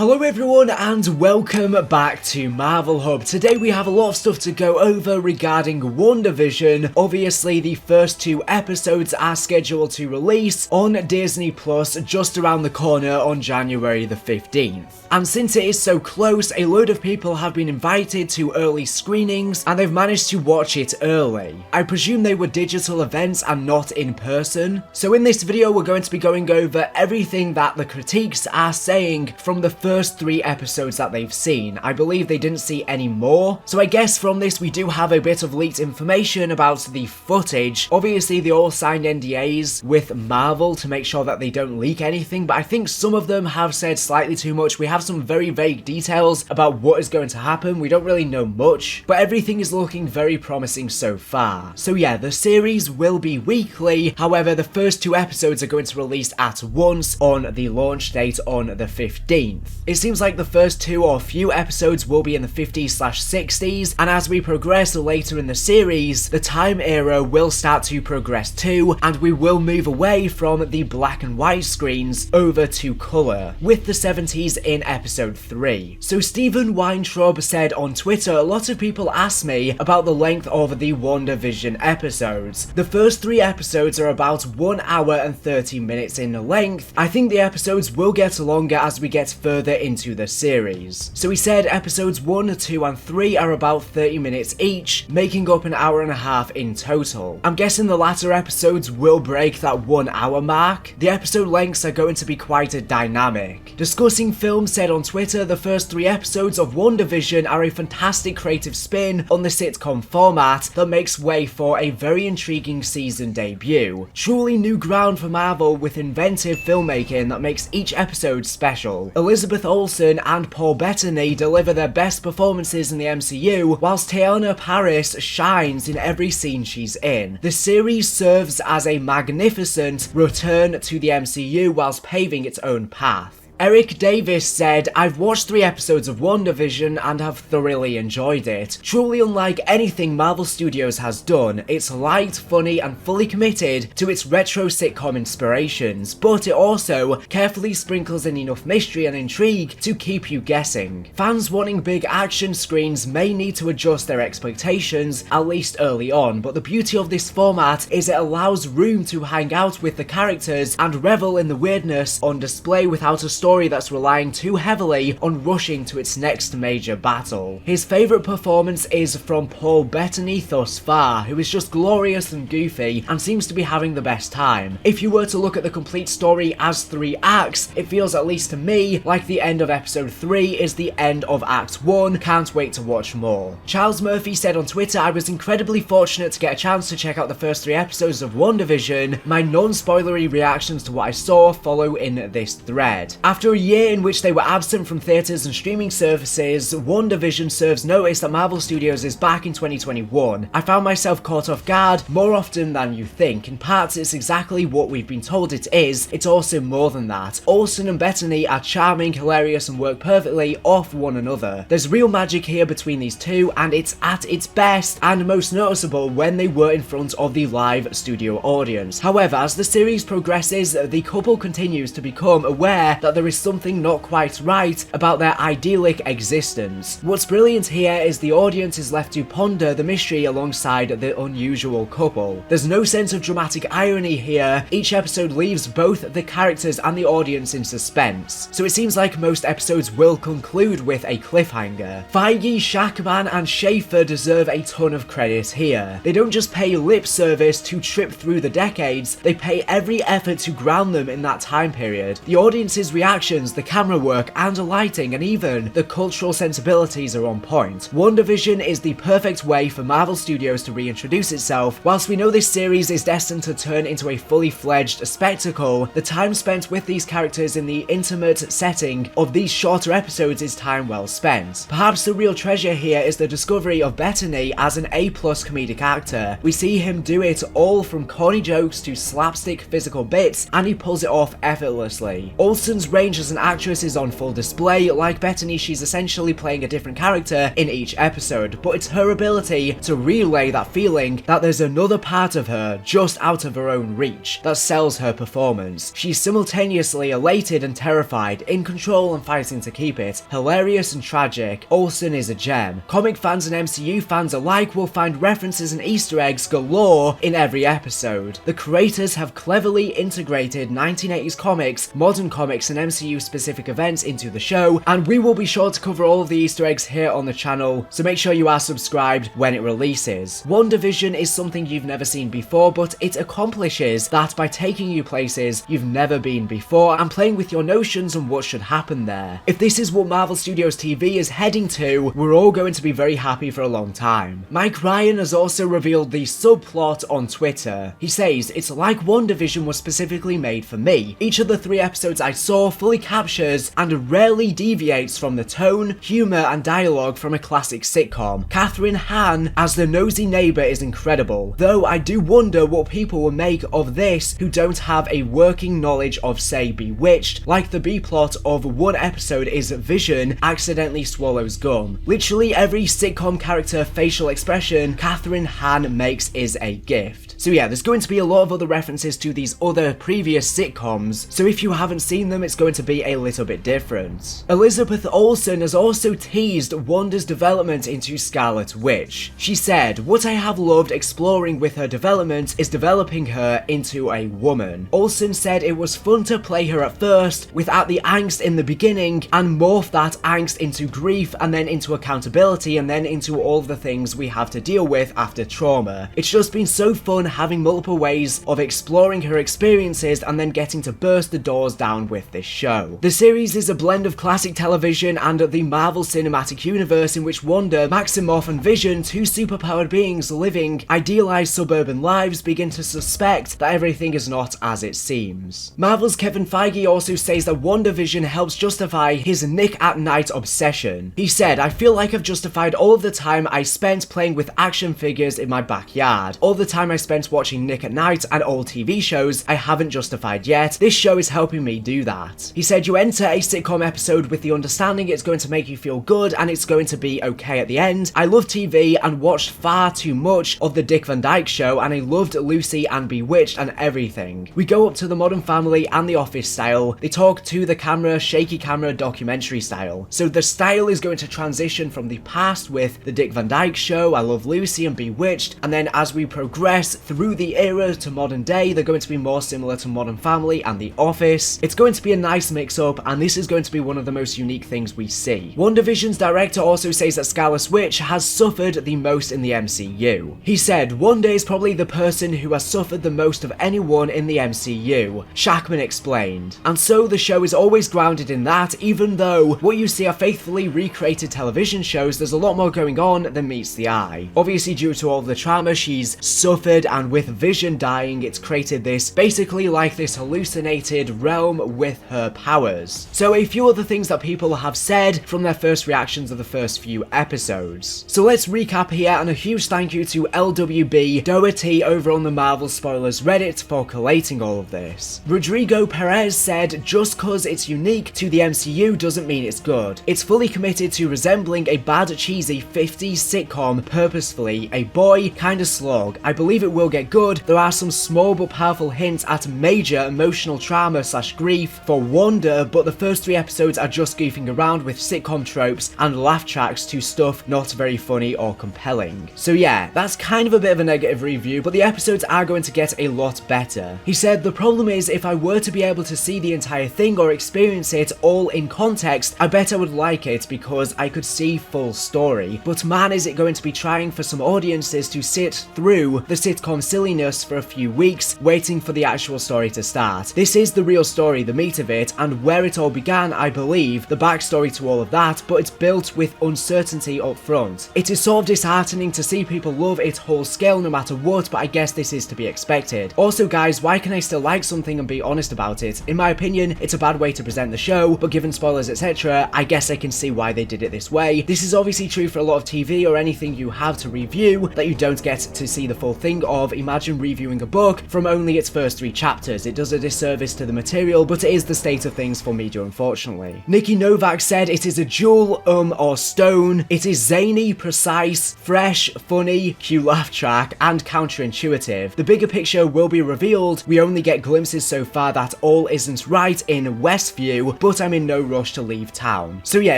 Hello everyone and welcome back to Marvel Hub. Today we have a lot of stuff to go over regarding WandaVision. Obviously the first 2 episodes are scheduled to release on Disney Plus just around the corner on January the 15th. And since it is so close, a load of people have been invited to early screenings and they've managed to watch it early. I presume they were digital events and not in person. So in this video we're going to be going over everything that the critiques are saying from the first 3 episodes that they've seen. I believe they didn't see any more. So I guess from this we do have a bit of leaked information about the footage. Obviously they all signed NDAs with Marvel to make sure that they don't leak anything, but I think some of them have said slightly too much. We have some very vague details about what is going to happen. We don't really know much, but everything is looking very promising so far. So yeah, the series will be weekly. However, the first 2 episodes are going to release at once on the launch date on the 15th. It seems like the first 2 or few episodes will be in the 50s/60s, and as we progress later in the series, the time era will start to progress too, and we will move away from the black and white screens over to colour, with the 70s in episode 3. So Stephen Weintraub said on Twitter, a lot of people ask me about the length of the WandaVision episodes. The first 3 episodes are about 1 hour and 30 minutes in length. I think the episodes will get longer as we get further into the series. So he said episodes 1, 2 and 3 are about 30 minutes each, making up an hour and a half in total. I'm guessing the latter episodes will break that 1 hour mark. The episode lengths are going to be quite dynamic. Discussing film said on Twitter, the first 3 episodes of WandaVision are a fantastic creative spin on the sitcom format that makes way for a very intriguing season debut. Truly new ground for Marvel with inventive filmmaking that makes each episode special. Elizabeth Olsen and Paul Bettany deliver their best performances in the MCU, whilst Teyonah Parris shines in every scene she's in. The series serves as a magnificent return to the MCU whilst paving its own path. Eric Davis said, I've watched 3 episodes of WandaVision and have thoroughly enjoyed it. Truly unlike anything Marvel Studios has done, it's light, funny and fully committed to its retro sitcom inspirations, but it also carefully sprinkles in enough mystery and intrigue to keep you guessing. Fans wanting big action screens may need to adjust their expectations, at least early on, but the beauty of this format is it allows room to hang out with the characters and revel in the weirdness on display without a story that's relying too heavily on rushing to its next major battle. His favourite performance is from Paul Bettany thus far, who is just glorious and goofy and seems to be having the best time. If you were to look at the complete story as 3 acts, it feels, at least to me, like the end of episode 3 is the end of act 1. Can't wait to watch more. Charles Murphy said on Twitter, I was incredibly fortunate to get a chance to check out the first 3 episodes of WandaVision. My non-spoilery reactions to what I saw follow in this thread. After a year in which they were absent from theatres and streaming services, WandaVision serves notice that Marvel Studios is back in 2021. I found myself caught off guard more often than you think. In parts, it's exactly what we've been told it is. It's also more than that. Olsen and Bettany are charming, hilarious, and work perfectly off one another. There's real magic here between these two, and it's at its best and most noticeable when they were in front of the live studio audience. However, as the series progresses, the couple continues to become aware that there is something not quite right about their idyllic existence. What's brilliant here is the audience is left to ponder the mystery alongside the unusual couple. There's no sense of dramatic irony here. Each episode leaves both the characters and the audience in suspense. So it seems like most episodes will conclude with a cliffhanger. Feige, Shackman and Schaefer deserve a ton of credit here. They don't just pay lip service to trip through the decades, they pay every effort to ground them in that time period. The audience's reactions, the camera work and lighting, and even the cultural sensibilities are on point. WandaVision is the perfect way for Marvel Studios to reintroduce itself. Whilst we know this series is destined to turn into a fully fledged spectacle, the time spent with these characters in the intimate setting of these shorter episodes is time well spent. Perhaps the real treasure here is the discovery of Bettany as an A+ comedic actor. We see him do it all from corny jokes to slapstick physical bits, and he pulls it off effortlessly. Olsen's range as an actress is on full display. Like Bethany, she's essentially playing a different character in each episode, but it's her ability to relay that feeling that there's another part of her just out of her own reach that sells her performance. She's simultaneously elated and terrified, in control and fighting to keep it, hilarious and tragic. Olsen is a gem. Comic fans and MCU fans alike will find references and Easter eggs galore in every episode. The creators have cleverly integrated 1980s comics, modern comics and MCU specific events into the show, and we will be sure to cover all of the Easter eggs here on the channel, so make sure you are subscribed when it releases. WandaVision is something you've never seen before, but it accomplishes that by taking you places you've never been before and playing with your notions on what should happen there. If this is what Marvel Studios TV is heading to, we're all going to be very happy for a long time. Mike Ryan has also revealed the subplot on Twitter. He says, "It's like WandaVision was specifically made for me. Each of the 3 episodes I saw fully captures and rarely deviates from the tone, humor and dialogue from a classic sitcom. Catherine Hahn as the nosy neighbor is incredible, though I do wonder what people will make of this who don't have a working knowledge of, say, Bewitched, like the B-plot of one episode is Vision accidentally swallows gum. Literally every sitcom character facial expression Catherine Hahn makes is a gift." So yeah, there's going to be a lot of other references to these other previous sitcoms, so if you haven't seen them, it's going to be a little bit different. Elizabeth Olsen has also teased Wanda's development into Scarlet Witch. She said, "What I have loved exploring with her development is developing her into a woman." Olsen said it was fun to play her at first, without the angst in the beginning, and morph that angst into grief, and then into accountability, and then into all of the things we have to deal with after trauma. It's just been so fun having multiple ways of exploring her experiences and then getting to burst the doors down with this show. The series is a blend of classic television and the Marvel Cinematic Universe, in which Wanda, Maximoff and Vision, 2 superpowered beings living idealized suburban lives, begin to suspect that everything is not as it seems. Marvel's Kevin Feige also says that WandaVision helps justify his Nick at Night obsession. He said, "I feel like I've justified all of the time I spent playing with action figures in my backyard. All the time I spent watching Nick at Night and old TV shows I haven't justified yet. This show is helping me do that." He said, "You enter a sitcom episode with the understanding it's going to make you feel good and it's going to be okay at the end. I love TV and watched far too much of the Dick Van Dyke Show, and I loved Lucy and Bewitched and everything. We go up to the Modern Family and The Office style. They talk to the camera, shaky camera, documentary style. So the style is going to transition from the past with the Dick Van Dyke Show, I Love Lucy and Bewitched, and then as we progress through the era to modern day, they're going to be more similar to Modern Family and The Office. It's going to be a nice mix-up, and this is going to be one of the most unique things we see." WandaVision's director also says that Scarlet Witch has suffered the most in the MCU. He said, "Wanda is probably the person who has suffered the most of anyone in the MCU," Shackman explained. And so the show is always grounded in that, even though what you see are faithfully recreated television shows, there's a lot more going on than meets the eye. Obviously due to all of the trauma she's suffered, and with Vision dying, it's created this, basically like this hallucinated realm with her powers. So a few other things that people have said from their first reactions of the first few episodes. So let's recap here, and a huge thank you to LWB Doherty over on the Marvel Spoilers Reddit for collating all of this. Rodrigo Perez said, "Just cause it's unique to the MCU doesn't mean it's good. It's fully committed to resembling a bad cheesy 50s sitcom purposefully, a boy kinda slog. I believe it will get good. There are some small but powerful hints at major emotional trauma / grief for Wanda, but the first 3 episodes are just goofing around with sitcom tropes and laugh tracks to stuff not very funny or compelling." So yeah, that's kind of a bit of a negative review, but the episodes are going to get a lot better. He said, "The problem is if I were to be able to see the entire thing or experience it all in context, I bet I would like it because I could see full story. But man, is it going to be trying for some audiences to sit through the sitcom silliness for a few weeks, waiting for the actual story to start. This is the real story, the meat of it, and where it all began, I believe, the backstory to all of that, but it's built with uncertainty up front. It is sort of disheartening to see people love it whole scale no matter what, but I guess this is to be expected. Also guys, why can I still like something and be honest about it? In my opinion, it's a bad way to present the show, but given spoilers etc, I guess I can see why they did it this way. This is obviously true for a lot of TV or anything you have to review, that you don't get to see the full thing of imagine reviewing a book from only its first 3 chapters. It does a disservice to the material, but it is the state of things for media, unfortunately. Nikki Novak said it is a jewel, or stone. It is zany, precise, fresh, funny, cute laugh track, and counterintuitive. The bigger picture will be revealed. We only get glimpses so far that all isn't right in Westview, but I'm in no rush to leave town. So yeah,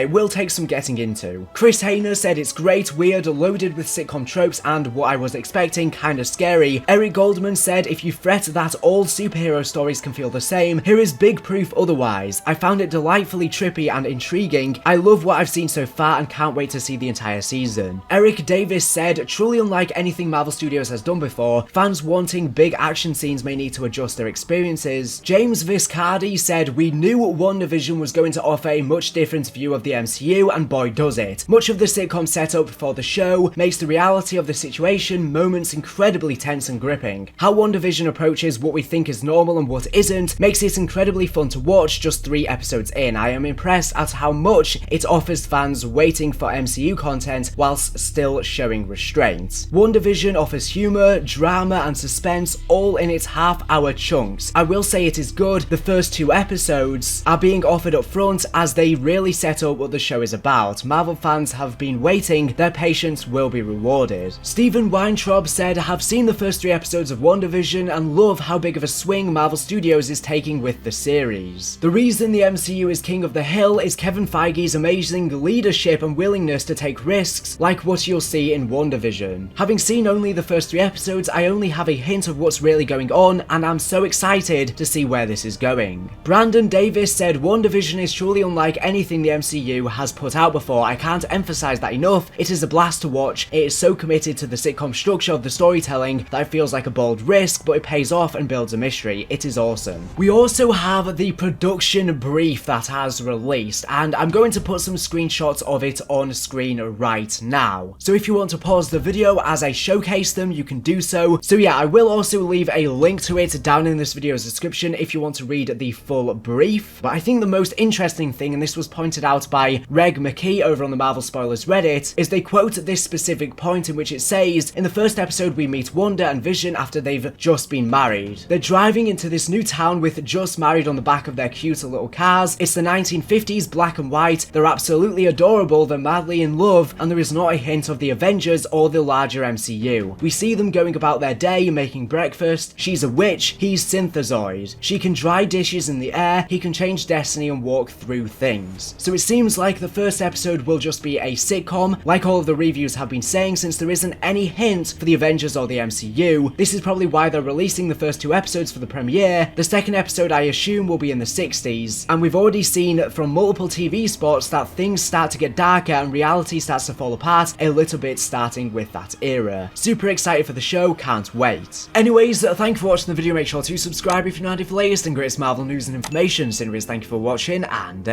it will take some getting into. Chris Hayner said it's great, weird, loaded with sitcom tropes, and what I was expecting, kinda scary. Eric Goldman said if you fret that all superhero stories can feel the same, here is big proof otherwise. I found it delightfully trippy and intriguing. I love what I've seen so far and can't wait to see the entire season. Eric Davis said, truly unlike anything Marvel Studios has done before, fans wanting big action scenes may need to adjust their experiences. James Viscardi said, we knew WandaVision was going to offer a much different view of the MCU, and boy does it. Much of the sitcom setup for the show makes the reality of the situation moments incredibly tense and gripping. How WandaVision approaches what we think is normal and what isn't makes it incredibly fun to watch just 3 episodes in. I am impressed at how much it offers fans waiting for MCU content whilst still showing restraint. WandaVision offers humour, drama and suspense all in its half-hour chunks. I will say it is good. The first 2 episodes are being offered up front as they really set up what the show is about. Marvel fans have been waiting, their patience will be rewarded. Stephen Weintraub said, I have seen the first 3 episodes of WandaVision and love how big of a swing Marvel Studios is taking with the series. The reason the MCU is king of the hill is Kevin Feige's amazing leadership and willingness to take risks, like what you'll see in WandaVision. Having seen only the first 3 episodes, I only have a hint of what's really going on, and I'm so excited to see where this is going. Brandon Davis said, WandaVision is truly unlike anything the MCU has put out before. I can't emphasize that enough. It is a blast to watch. It is so committed to the sitcom structure of the storytelling that it feels like a bold risk, but it pays off and builds a mystery. It is awesome. We also have the production brief that has released, and I'm going to put some screenshots of it on screen right now. So if you want to pause the video as I showcase them, you can do so. So yeah, I will also leave a link to it down in this video's description if you want to read the full brief. But I think the most interesting thing, and this was pointed out by Reg McKee over on the Marvel Spoilers Reddit, is they quote this specific point in which it says, in the first episode we meet Wanda and Vision after they've just been married. They're driving into this new town with just married on the back of their cute little cars. It's the 1950s, black and white. They're absolutely adorable, they're madly in love, and there is not a hint of the Avengers or the larger MCU. We see them going about their day, making breakfast. She's a witch, he's Synthezoid. She can dry dishes in the air, he can change destiny and walk through things. So it seems like the first episode will just be a sitcom, like all of the reviews have been saying, since there isn't any hint for the Avengers or the MCU. This is probably why they're releasing the first 2 episodes for the premiere. The second episode I assume will be in the 60s, and we've already seen from multiple TV spots that things start to get darker and reality starts to fall apart a little bit starting with that era. Super excited for the show, can't wait. Anyways, thank you for watching the video, make sure to subscribe if you're not for the latest and greatest Marvel news and information. So anyways, thank you for watching, and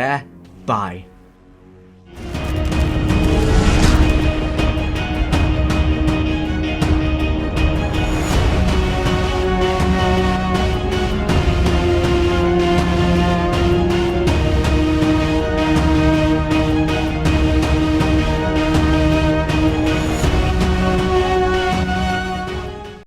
bye.